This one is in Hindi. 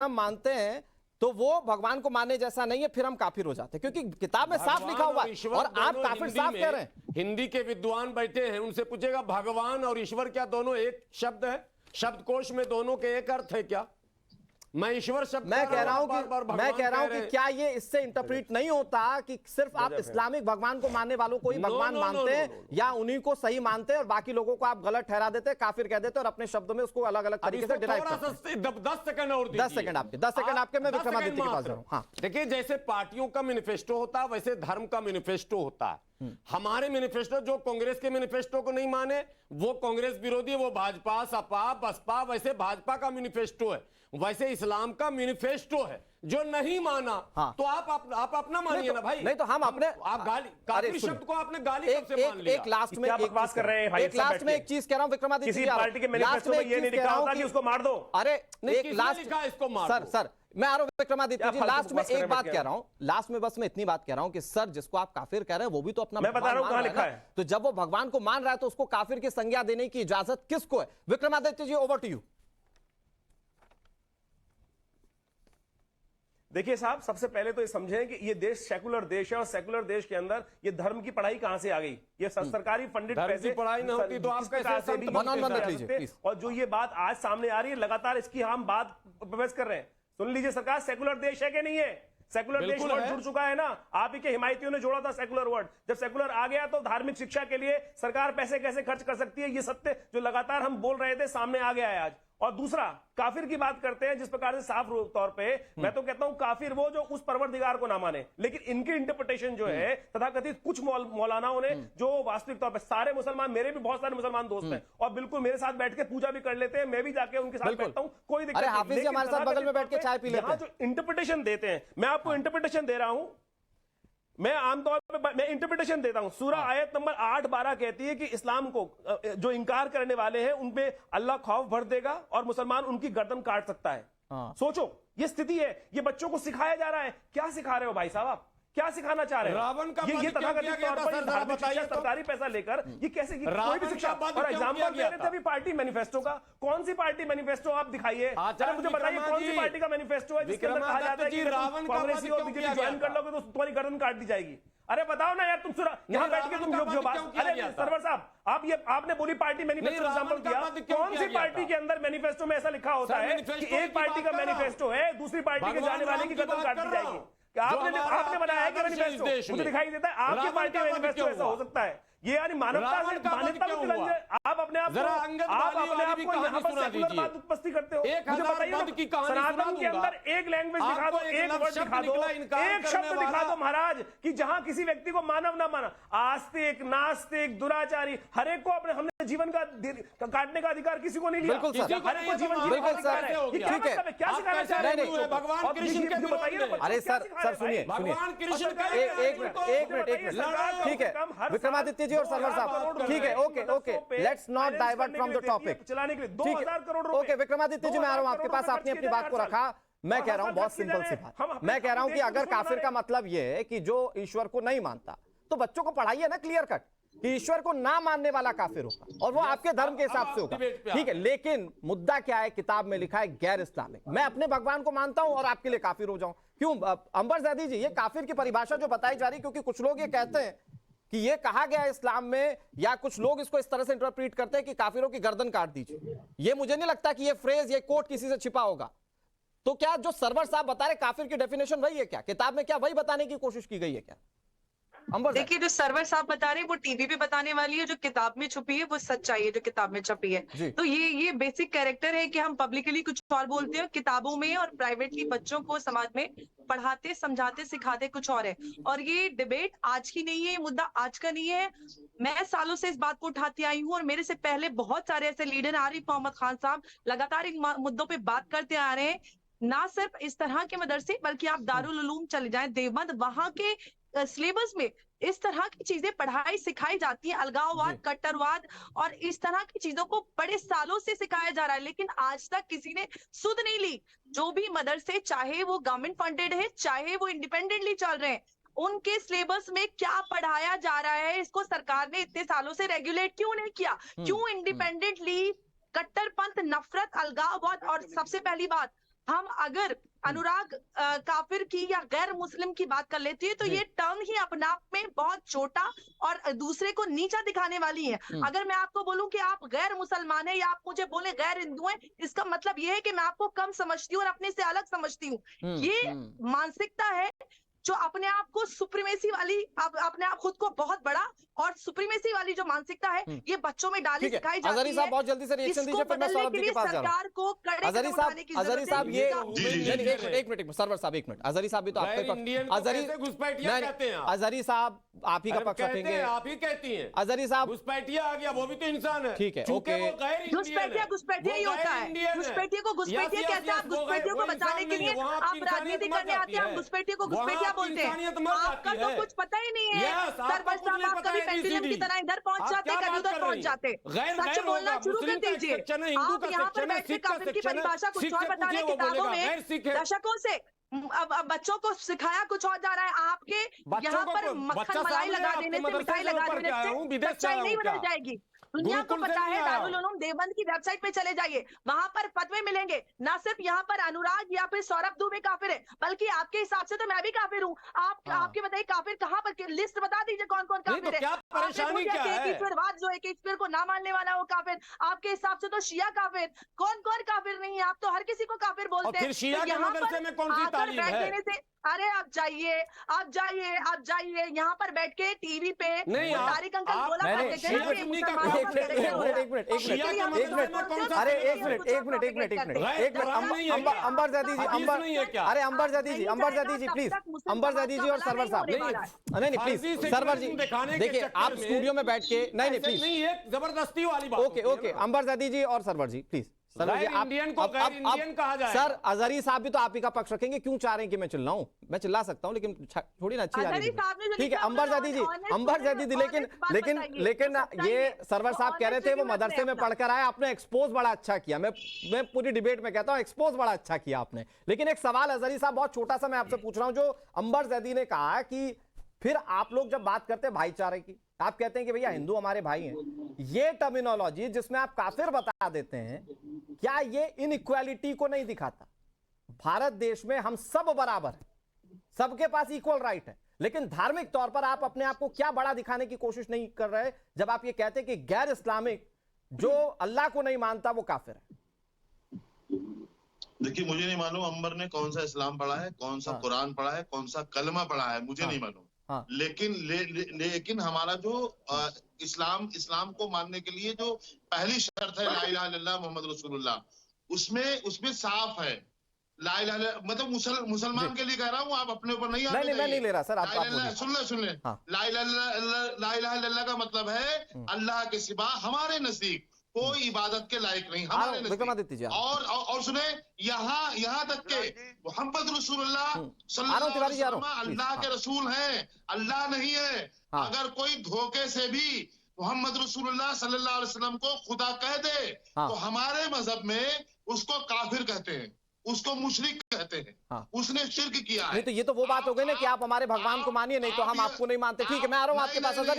हम मानते हैं तो वो भगवान को मानने जैसा नहीं है, फिर हम काफिर हो जाते हैं, क्योंकि किताब में साफ लिखा हुआ है और आप काफिर साफ कह रहे हैं। हिंदी के विद्वान बैठे हैं, उनसे पूछेगा भगवान और ईश्वर क्या दोनों एक शब्द है? शब्दकोश में दोनों के एक अर्थ है क्या? मैं ईश्वर शब्द मैं कह रहा हूं कि क्या ये इससे इंटरप्रेट नहीं होता कि सिर्फ आप इस्लामिक भगवान को मानने वालों को ही भगवान मानते हैं या उन्हीं को सही मानते हैं और बाकी लोगों को आप गलत ठहरा देते हैं, काफिर कह देते हैं और अपने शब्दों में उसको अलग अलग तरीके से डिराइव करते हैं। 10 सेकंड और 10 सेकंड आपके मैं विक्रमादित्य के पास जा रहा हूं। हाँ, देखिए, जैसे पार्टियों का मैनिफेस्टो होता है वैसे धर्म का मैनिफेस्टो होता है। हमारे मैनिफेस्टो, जो कांग्रेस के मैनिफेस्टो को नहीं माने वो कांग्रेस विरोधी, वो भाजपा, सपा, बसपा, वैसे भाजपा का मैनिफेस्टो है, वैसे इस्लाम का मैनिफेस्टो है। जो नहीं माना हाँ। तो आप अपना मानिए ना भाई। नहीं तो हम अपने आप गाली, काफिर शब्द को आपने गाली कब से मान लिया? एक लास्ट में क्या बकवास कर रहे हैं भाई? एक लास्ट में एक चीज कह रहा हूं विक्रमादित्य, किसी पार्टी के मैनिफेस्टो में ये नहीं लिखा होता कि उसको मार दो। अरे एक लास्ट इसको मार दो। सर मैं आ रहा हूं विक्रमादित्य जी, लास्ट में एक बात कह रहा हूं, लास्ट में बस मैं इतनी बात कह रहा हूं कि सर जिसको आप काफिर कह रहे हैं वो भी तो अपना मैं बता रहा हूं कहां लिखा है। तो जब वो भगवान को मान रहा है तो उसको काफिर की संज्ञा देने की इजाजत किसको है? विक्रमादित्य जी, ओवर टू यू। देखिए साहब, सबसे पहले तो ये समझें कि ये देश सेकुलर देश है और सेकुलर देश के अंदर ये धर्म की पढ़ाई कहां से आ गई? ये सरकारी फंडेड पैसे पढ़ाई नहीं होती तो आप कैसे और जो ये बात आज सामने आ रही है, लगातार इसकी हम बात बहस कर रहे हैं। सुन लीजिए सरकार, सेकुलर देश है कि नहीं है? सेकुलर देश वर्ड जुड़ चुका है ना, आप ही के हिमायतियों ने जोड़ा था सेकुलर वर्ड। जब सेकुलर आ गया तो धार्मिक शिक्षा के लिए सरकार पैसे कैसे खर्च कर सकती है, ये सत्य जो लगातार हम बोल रहे थे सामने आ गया है आज। और दूसरा, काफिर की बात करते हैं जिस प्रकार से साफ तौर पे, मैं तो कहता हूं काफिर वो जो उस परवरदिगार को ना माने, लेकिन इनकी इंटरप्रिटेशन जो है तथाकथित कुछ मौलानाओं ने, जो वास्तविक तौर पे सारे मुसलमान, मेरे भी बहुत सारे मुसलमान दोस्त हैं और बिल्कुल मेरे साथ बैठ के पूजा भी कर लेते हैं, मैं भी जाके उनके साथ बैठता हूं, कोई दिक्कत नहीं। हाफिज जी हमारे साथ बगल में बैठ के चाय पी लेते हैं। जो इंटरप्रिटेशन देते हैं, मैं आपको इंटरप्रिटेशन दे रहा हूं, मैं आमतौर पे मैं इंटरप्रिटेशन देता हूं। सूरह आयत नंबर 8-12 कहती है कि इस्लाम को जो इनकार करने वाले हैं उन पे अल्लाह खौफ भर देगा और मुसलमान उनकी गर्दन काट सकता है। सोचो, ये स्थिति है, ये बच्चों को सिखाया जा रहा है। क्या सिखा रहे हो भाई साहब आप? क्या सिखाना चाह रहे हैं? रावण का ये तथाकथित तौर पर धार्मिक शिक्षा, सरकारी पैसा लेकर ये कैसे, कोई भी शिक्षा और एग्जाम्पल दे रहे थे अभी पार्टी मैनिफेस्टो का। कौन सी पार्टी मैनिफेस्टो आप दिखाइए, चलो मुझे बताइए कौन सी पार्टी का मैनिफेस्टो है जिसके अंदर कहा जाता है कि कांग्रेस और बीजेपी ज्वाइन कर लोगे तो तुम्हारी गर्दन काट दी जाएगी। अरे बताओ ना यार, तुम यहां बैठ के तुम जो बात, अरे सरवर साहब, आप ये आपने बोली पार्टी मैनिफेस्टो एग्जांपल दिया, कौन सी पार्टी के अंदर मैनिफेस्टो में ऐसा लिखा होता है कि एक पार्टी का मैनिफेस्टो है, दूसरी पार्टी के जाने वाले की गर्दन काट दी जाएगी? आपने बनाया है कि मैनिफेस्टो? मुझे दिखाई देता है आपकी पार्टी में मैनिफेस्टो ऐसा हो सकता है। ये यानी मानवता से मान्यता में तिरंगे, आप अपने आप को यहाँ पर सेकुलर बात उपस्थित करते हो। मुझे बताइए, सनातन के अंदर एक लैंग्वेज दिखा दो, एक वर्ड दिखा दो, एक शब्द दिखा दो महाराज कि जहां किसी व्यक्ति को मानव ना माना, आस्तिक, नास्तिक, दुराचारी, हर एक को अपने, हमने जीवन का काटने का अधिकार किसी को नहीं लिया। हर एक को जीवन जीने का अधिकार है। ये क्या मतलब है? क्या सिखाना चाह रहे हैं? भगवान कृष्ण के बताइए ना। अरे सर सुनिए, भगवान कृष्ण एक मिनट, ठीक है विक्रमादित्य जी और सरवर साहब, ठीक है, okay, let's not divert from the topic. चलाने के लिए 2000 करोड़ रुपए। ओके विक्रमादित्य जी, मैं आ रहा हूं आपके पास, आपने अपनी बात को रखा। मैं कह रहा हूं बहुत सिंपल सी बात, मैं कह रहा हूं कि अगर काफिर का मतलब यह है कि जो ईश्वर को नहीं मानता, तो बच्चों को पढ़ाइए ना क्लियर कट कि ईश्वर को ना मानने वाला काफिर होगा और वो आपके धर्म के हिसाब से होगा, ठीक है। लेकिन मुद्दा क्या है? किताब में लिखा है गैर इस्लामिक। मैं अपने भगवान को मानता हूं और आपके लिए काफिर हो जाऊं, क्यों? अंबर ज़ैदी जी, ये काफिर की परिभाषा जो बताई जा रही, क्योंकि कुछ लोग ये कहते हैं कि ये कहा गया है इस्लाम में, या कुछ लोग इसको इस तरह से इंटरप्रेट करते हैं कि काफिरों की गर्दन काट दीजिए। ये मुझे नहीं लगता कि ये फ्रेज, ये कोट किसी से छिपा होगा। तो क्या जो सरवर साहब बता रहे काफिर की डेफिनेशन वही है क्या? किताब में क्या वही बताने की कोशिश की गई है क्या? देखिए, जो सरवर साहब बता रहे हैं वो टीवी पे बताने वाली है, जो किताब में छुपी है वो सच्चाई है जो किताब में छपी है। तो ये बेसिक कैरेक्टर है कि हम पब्लिकली कुछ और बोलते हैं, किताबों में और प्राइवेटली बच्चों को समाज में पढ़ाते, समझाते, सिखाते कुछ और है। और ये डिबेट आज की नहीं है, ये मुद्दा आज का नहीं है। मैं सालों से इस बात को उठाती आई हूँ और मेरे से पहले बहुत सारे ऐसे लीडर, आरिफ मोहम्मद खान साहब लगातार इन मुद्दों पे बात करते आ रहे हैं। ना सिर्फ इस तरह के मदरसे, बल्कि आप दारुल उलूम चले जाएं देवबंद, वहां के सिलेबस में इस तरह की चीजें पढ़ाई सिखाई जाती है, अलगाववाद, कट्टरवाद और इस तरह की चीजों को बड़े सालों से सिखाया जा रहा है, लेकिन आज तक किसी ने सुध नहीं ली। जो भी मदरसे, चाहे वो गवर्नमेंट फंडेड है, चाहे वो इंडिपेंडेंटली चल रहे हैं, उनके सिलेबस में क्या पढ़ाया जा रहा है, इसको सरकार ने इतने सालों से रेगुलेट क्यों नहीं किया? क्यों इंडिपेंडेंटली कट्टरपंथ, नफरत, अलगाववाद और सबसे पहली बात हम अगर अनुराग काफिर की या गैर मुस्लिम की बात कर लेती है तो ये टर्म ही अपने आप में बहुत छोटा और दूसरे को नीचा दिखाने वाली है। अगर मैं आपको बोलूं कि आप गैर मुसलमान है या आप मुझे बोले गैर हिंदू है, इसका मतलब ये है कि मैं आपको कम समझती हूँ और अपने से अलग समझती हूँ। ये मानसिकता है जो अपने आप को सुप्रीमेसी वाली, अपने आप खुद को बहुत बड़ा और सुप्रीमेसी वाली जो मानसिकता है, ये बच्चों में डाली सिखाई जाती है। अजहरी साहब बहुत जल्दी से रिएक्शन दीजिए, फिर मैं सौरभ जी के पास जा रहा हूं। सरकार को कड़े अजहरी कदम उठाने की साहब जरूरत है। ये एक मिनट सरवर साहब, एक मिनट। अजहरी साहब भी तो आपके अजहरी साहब आप ही का पक्ष रखेंगे? आप ही कहती हैं। अजहरी साहब घुसपैठिया आ गया, वो भी तो इंसान है। ठीक है, ओके। घुसपैठिया ही होता है। घुसपैठिया को घुसपैठिया कहते हैं। आप घुसपैठियों को बचाने के लिए आप राजनीति करने आते हैं, हम घुसपैठियों को घुसपैठिया बोलते हैं। आपका तो कुछ पता ही नहीं है। सरवर साहब, आप कभी पेंडुलम की तरह इधर पहुंच जाते, कभी उधर पहुंच जाते। सच बोलना शुरू कर दीजिए। आप यहाँ पर बैठ के काफिर की परिभाषा कुछ और बताने, किताबों में दशकों से अब बच्चों को सिखाया कुछ और जा रहा है। आपके यहाँ पर मक्खन मलाई लगा देने से, मिठाई लगा देने से सच्चाई नहीं बदल जाएगी। दुनिया को पता है। दारुल उलूम देवबंद की वेबसाइट पे चले जाइए, वहां पर फतवे मिलेंगे। ना सिर्फ यहाँ पर अनुराग या फिर सौरभ दुबे काफिर है, बल्कि आपके हिसाब से तो मैं भी काफिर हूँ। आपके बताइए काफिर कहाँ पर, लिस्ट बता दीजिए कौन कौन काफिर है। परेशानी क्या है? जो एक ईश्वर को ना मानने वाला वो काफिर, आपके हिसाब से तो शिया काफिर। कौन कौन काफिर नहीं है? आप तो हर किसी को काफिर बोलते हैं। शिया के मदरसे में कौन सी तालीम है? अरे आप जाइए, आप जाइए, आप जाइए, यहाँ पर बैठ के टीवी पे तारिक अंकल बोला करते थे ना कि मुसलमानों का अंबर ज़ैदी जी प्लीज, अंबर ज़ैदी जी और सरवर साहब नहीं प्लीज, सरवर जी देखिए आप स्टूडियो में बैठ के नहीं प्लीज, जबरदस्ती वाली बात। ओके अंबर ज़ैदी जी और सरवर जी प्लीज। इंडियन को गैर इंडियन कहा जाए। सर अजहरी साहब भी तो आप ही का पक्ष रखेंगे, क्यों चाह रहे हैं कि मैं चिल्लाऊं? मैं चिल्ला सकता हूं लेकिन थोड़ी ना अच्छी बात है। ठीक है अंबर ज़ैदी जी, लेकिन ये सरवर साहब कह रहे थे वो मदरसे में पढ़कर आए, आपने एक्सपोज बड़ा अच्छा किया। मैं पूरी डिबेट में कहता हूं एक्सपोज बड़ा अच्छा किया आपने। लेकिन एक सवाल अजहरी साहब बहुत छोटा सा मैं आपसे पूछ रहा हूं, जो अंबर ज़ैदी ने कहा कि फिर आप लोग जब बात करते हैं भाईचारे की, आप कहते हैं कि भैया हिंदू हमारे भाई हैं, ये टर्मिनोलॉजी जिसमें आप काफिर बता देते हैं, क्या ये इनइक्वालिटी को नहीं दिखाता? भारत देश में हम सब बराबर हैं, सबके पास इक्वल राइट है, लेकिन धार्मिक तौर पर आप अपने आप को क्या बड़ा दिखाने की कोशिश नहीं कर रहे जब आप ये कहते हैं कि गैर इस्लामिक जो अल्लाह को नहीं मानता वो काफिर है? देखिए मुझे नहीं मालूम अंबर ने कौन सा इस्लाम पढ़ा है, कौन सा कुरान पढ़ा है, कौन सा कलमा पढ़ा है, मुझे नहीं मालूम। लेकिन हमारा जो इस्लाम को मानने के लिए जो पहली शर्त है ला इलाहा इल्लल्लाह मोहम्मद रसूलुल्लाह, उसमें साफ है ला इलाहा इल्लल्लाह, मतलब मुसलमान के लिए कह रहा हूँ, आप अपने ऊपर नहीं नहीं मैं नहीं ले रहा सर, आप सुन ले। ला इलाहा इल्लल्लाह का मतलब है अल्लाह के सिवा हमारे नजदीक कोई इबादत के लायक नहीं, हमारे नजदीक। और सुने यहाँ तक के मोहम्मद रसूलुल्लाह सल्लल्लाहु अलैहि वसल्लम अल्लाह के रसूल हैं, अल्लाह नहीं है। अगर कोई धोखे से भी मोहम्मद रसूलुल्लाह सल्लल्लाहु अलैहि वसल्लम को खुदा कह दे तो हमारे मजहब में उसको काफिर कहते हैं, उसको मुशरिक कहते हैं। उसने शिर्क किया है। नहीं तो ये तो वो बात हो गई ना कि आप हमारे भगवान को मानिए, नहीं तो हम आपको नहीं मानते। ठीक है मैं आ रहा हूँ आपके पास अजहरी साहब।